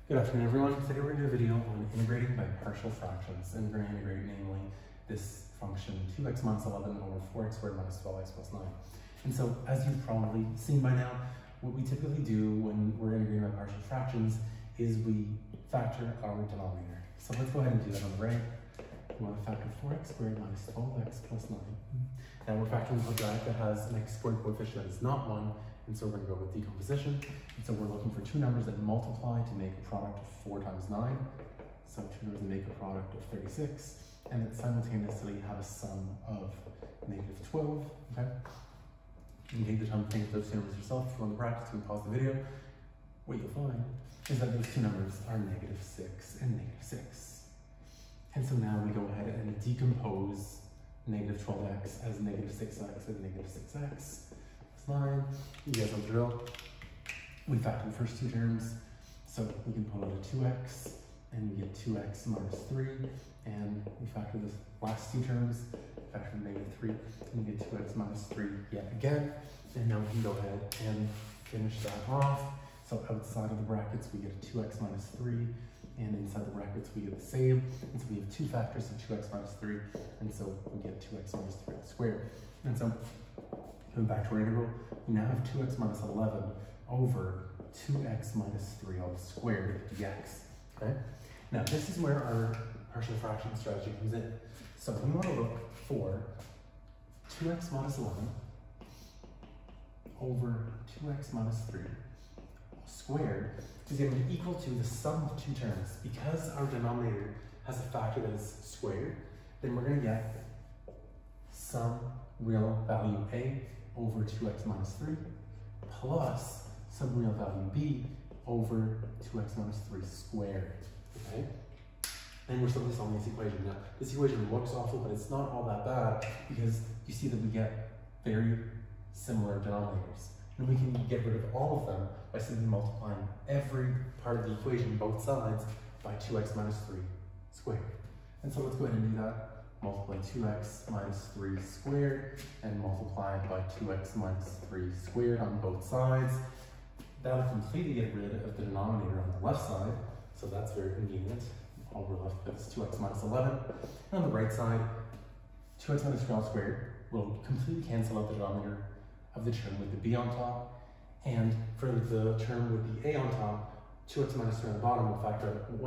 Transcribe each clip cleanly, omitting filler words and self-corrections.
Good afternoon, everyone. Today we're going to do a video on integrating by partial fractions, and we're going to integrate namely this function 2x minus 11 over 4x squared minus 12x plus 9. And so, as you've probably seen by now, what we typically do when we're integrating by partial fractions is we factor our denominator. So let's go ahead and do that on the right. We want to factor 4x squared minus 12x plus 9. Now we're factoring a bracket that has an x squared coefficient that is not 1, and so we're going to go with decomposition. And so we're looking for two numbers that multiply to make a product of 4 times 9. So two numbers that make a product of 36, and that simultaneously have a sum of negative 12. Okay? You can take the time to think of those two numbers yourself. If you want to practice, you can pause the video. What you'll find is that those two numbers are negative 6 and negative 6. And so now we go ahead and decompose negative 12x as negative 6x and negative 6x. 9. You guys know the drill. We factor the first two terms, so we can pull out a 2x, and we get 2x minus 3, and we factor the last two terms, factor negative 3, and we get 2x minus 3 yet again. And now we can go ahead and finish that off. So outside of the brackets, we get a 2x minus 3, and inside the brackets, we get the same. And so we have two factors of 2x minus 3, and so we get 2x minus 3 all squared. And so going back to our integral, we now have 2x minus 11 over 2x minus 3 all squared dx. Okay? Now this is where our partial fraction strategy comes in. So we want to look for 2x minus 11 over 2x minus 3 all squared is going to be equal to the sum of two terms. Because our denominator has a factor that is squared, then we're going to get some real value a over 2x minus 3 plus some real value b over 2x minus 3 squared. Okay? And we're simply solving this equation. Now, this equation looks awful, but it's not all that bad because you see that we get very similar denominators. And we can get rid of all of them by simply multiplying every part of the equation, both sides, by 2x minus 3 squared. And so let's go ahead and do that. Multiply 2x minus 3 squared and multiply it by 2x minus 3 squared on both sides. That'll completely get rid of the denominator on the left side, so that's very convenient. All we're left with is 2x minus 11. And on the right side, 2x minus 3 all squared will completely cancel out the denominator of the term with the b on top. And for the term with the a on top, 2x minus 3 on the bottom will factor out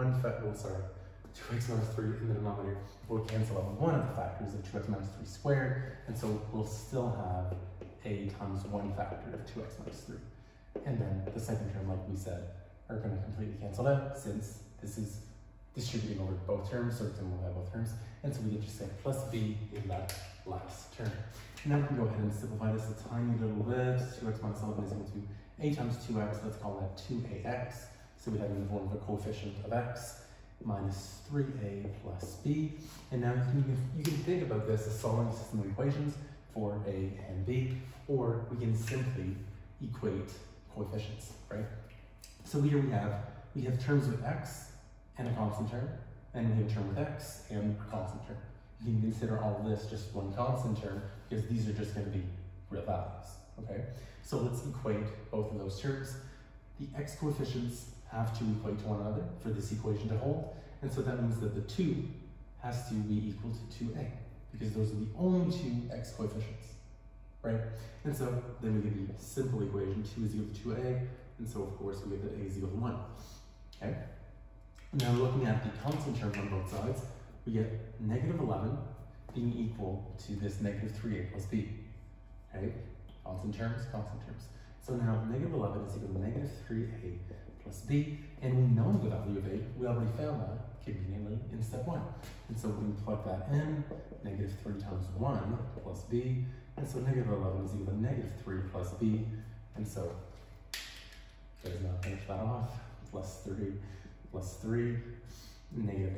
2x minus 3 in the denominator will cancel out one of the factors of 2x minus 3 squared, and so we'll still have a times one factor of 2x minus 3. And then the second term, like we said, are going to completely cancel out since this is distributing over both terms, so it's going to multiply both terms, and so we get just say plus b in that last term. And now we can go ahead and simplify this a tiny little bit. 2x minus 11 is equal to a times 2x, let's call that 2ax. So we have in the form of a coefficient of x minus 3a plus b. And now you can think about this as solving a system of equations for a and b, or we can simply equate coefficients, right? So here we have terms with x and a constant term, and we have a term with x and a constant term. You can consider all of this just one constant term because these are just going to be real values, okay? So let's equate both of those terms. The x coefficients have to equate to one another for this equation to hold, and so that means that the 2 has to be equal to 2a, because those are the only two x coefficients, right? And so then we get the simple equation, 2 is equal to 2a, and so of course we get that a is equal to 1, okay? Now looking at the constant term on both sides, we get negative 11 being equal to this negative 3a plus b, okay? Constant terms, constant terms. So now negative 11 is equal to negative 3a plus b, and we know the value of a. We already found that conveniently in step 1. And so we can plug that in, negative 3 times 1 plus b, and so negative 11 is equal to negative 3 plus b, and so let's now finish that off. Plus 3, negative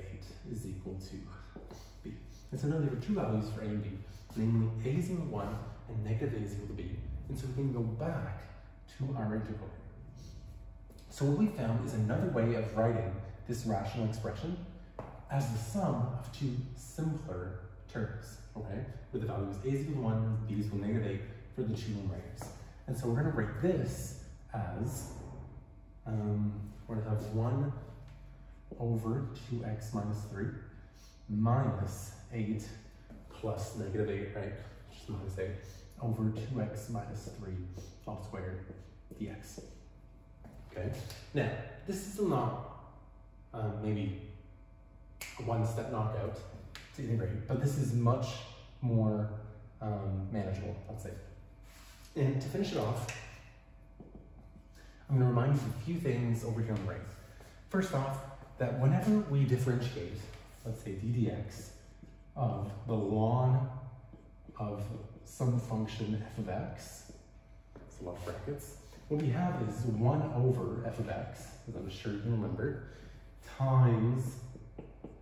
8 is equal to b. And so now there are two values for a and b, namely a is equal to 1 and negative a is equal to b, and so we can go back to our integral. So what we found is another way of writing this rational expression as the sum of two simpler terms, okay? Where the value is a is equal to 1, b is equal to negative 8 for the two numerators. And so we're going to write this as, we're going to have 1 over 2x minus 3 minus 8 plus negative 8, right? Which is minus 8 over 2x minus 3 all squared dx. Okay, now this is not maybe a one-step knockout to integrate, but this is much more manageable, let's say. And to finish it off, I'm going to remind you of a few things over here on the right. First off, that whenever we differentiate, let's say d dx of the ln of some function f of x, it's a lot of brackets, what we have is 1 over f of x, as I'm sure you can remember, times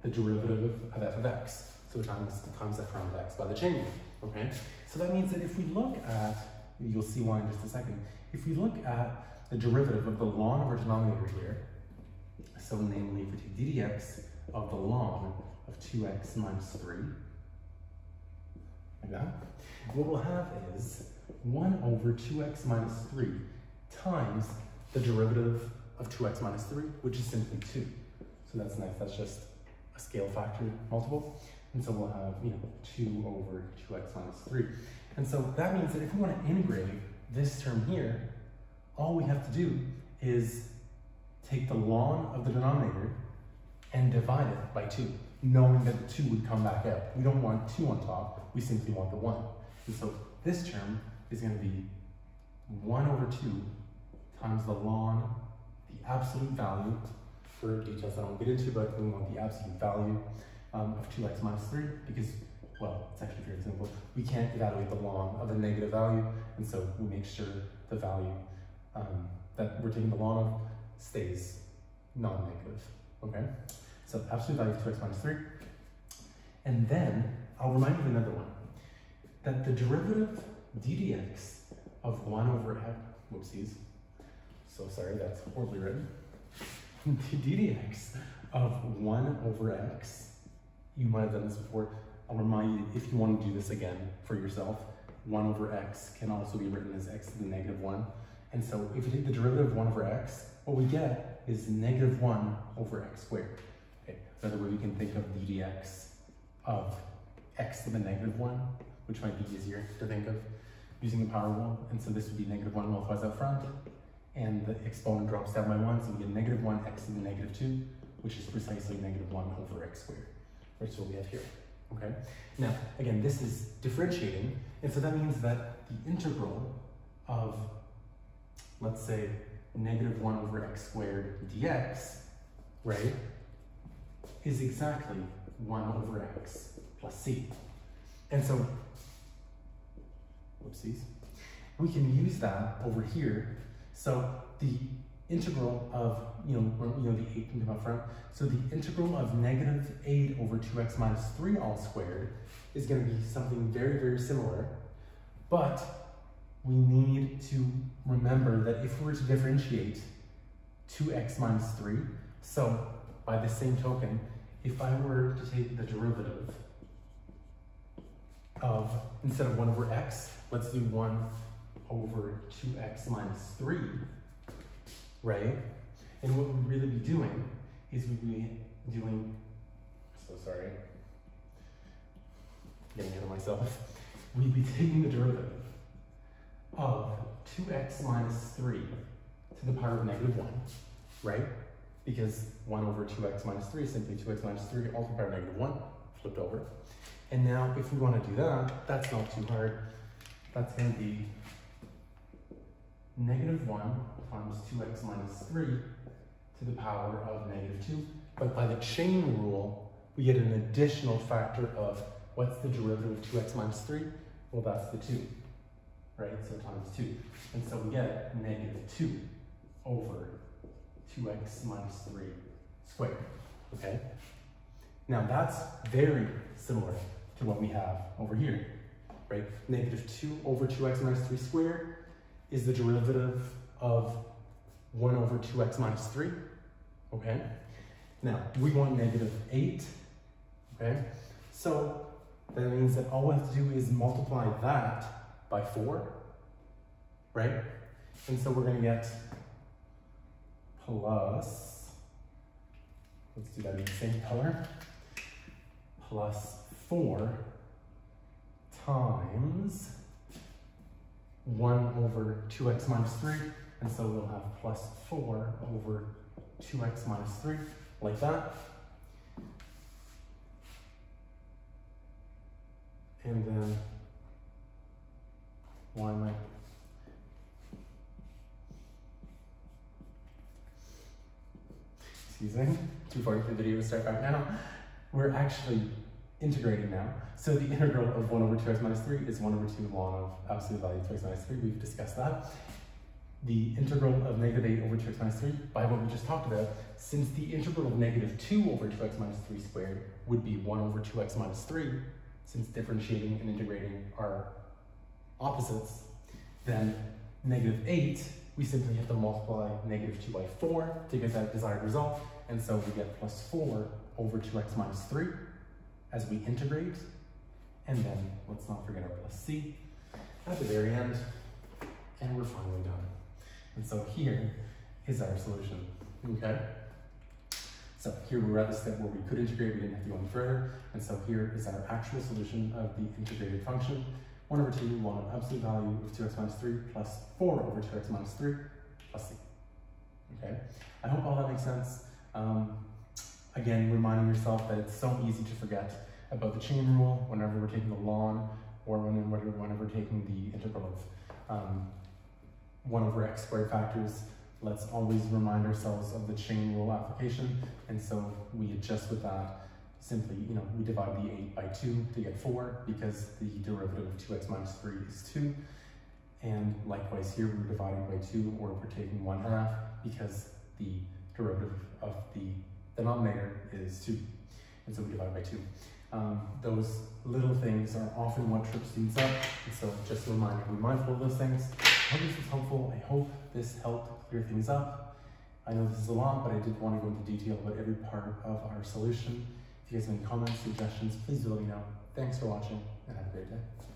the derivative of f of x. So times f prime of x by the chain rule, okay? So that means that if we look at, you'll see why in just a second, if we look at the derivative of the ln of our denominator here, so namely if we take d dx of the ln of 2x minus 3, like that, what we'll have is 1 over 2x minus 3 times the derivative of 2x minus 3, which is simply 2. So that's nice, that's just a scale factor multiple. And so we'll have, 2 over 2x minus 3. And so that means that if we want to integrate this term here, all we have to do is take the ln of the denominator and divide it by 2, knowing that the 2 would come back out. We don't want 2 on top, we simply want the 1. And so this term is going to be 1 over 2 times the ln, the absolute value, for details I won't get into, but we want the absolute value of 2x minus 3, because, well, it's actually very simple. We can't evaluate the ln of a negative value, and so we make sure the value that we're taking the ln of stays non-negative, okay? So absolute value of 2x minus 3. And then, I'll remind you of another one, that the derivative d dx of 1 over x, whoopsies, so sorry, that's horribly written, d dx of 1 over x, you might have done this before, I'll remind you, if you want to do this again for yourself, 1 over x can also be written as x to the negative 1. And so if you take the derivative of 1 over x, what we get is negative 1 over x squared. Okay. Another way we can think of d dx of x to the negative 1, which might be easier to think of using the power rule. And so this would be negative 1 multiplies out front, and the exponent drops down by 1, so we get negative 1 x to the negative 2, which is precisely negative 1 over x squared. That's what we have here. Okay. Now, again, this is differentiating, and so that means that the integral of, let's say, negative 1 over x squared dx, right, is exactly 1 over x plus c. And so, whoopsies, we can use that over here. So the integral of, the 8 can come up front. So the integral of negative 8 over 2x minus 3 all squared is going to be something very, very similar. But we need to remember that if we were to differentiate 2x minus 3, so by the same token, if I were to take the derivative of, instead of 1 over x, let's do 1 over 2x minus 3, right? And what we'd really be doing is we'd be doing, so sorry, getting ahead of myself. We'd be taking the derivative of 2x minus 3 to the power of negative 1, right? Because 1 over 2x minus 3 is simply 2x minus 3 all to the power of negative 1, flipped over. And now if we want to do that, that's not too hard. That's going to be negative 1 times 2x minus 3 to the power of negative 2. But by the chain rule, we get an additional factor of, what's the derivative of 2x minus 3? Well, that's the 2, right? So times 2. And so we get negative 2 over 2x minus 3 squared, okay? Now that's very similar to what we have over here, right? Negative 2 over 2x minus 3 squared is the derivative of 1 over 2x minus 3, okay? Now, we want negative 8, okay? So that means that all we have to do is multiply that by 4, right? And so we're going to get plus let's do that in the same color, plus 4 times 1 over 2x minus 3, and so we'll have plus 4 over 2x minus 3, like that. And then, why am I? Excuse me, 2:40 for the video to start right now. We're actually integrating now. So the integral of 1 over 2x minus 3 is 1 over 2 ln of absolute value of 2x minus 3. We've discussed that. The integral of negative 8 over 2x minus 3, by what we just talked about, since the integral of negative 2 over 2x minus 3 squared would be 1 over 2x minus 3, since differentiating and integrating are opposites, then negative 8, we simply have to multiply negative 2 by 4 to get that desired result, and so we get plus 4 over 2x minus 3 as we integrate, and then let's not forget our plus c at the very end, and we're finally done. And so here is our solution, okay? So here we're at the step where we could integrate, we didn't have to go any further, and so here is our actual solution of the integrated function, 1 over 2 ln of absolute value of 2x minus 3 plus 4 over 2x minus 3 plus c, okay? I hope all that makes sense. Again, reminding yourself that it's so easy to forget about the chain rule whenever we're taking the ln, or whenever we're taking the integral of 1 over x squared factors. Let's always remind ourselves of the chain rule application, and so we adjust with that. Simply, we divide the 8 by 2 to get 4, because the derivative of 2x minus 3 is 2. And likewise here, we're dividing by 2, or we're taking 1/2, because the derivative of the denominator is 2. And so we divide by 2. Those little things are often what trips students up, and so just a reminder, be mindful of those things. I hope this was helpful. I hope this helped clear things up. I know this is a lot, but I did want to go into detail about every part of our solution. If you guys have any comments, suggestions, please do let me know. Thanks for watching, and have a great day.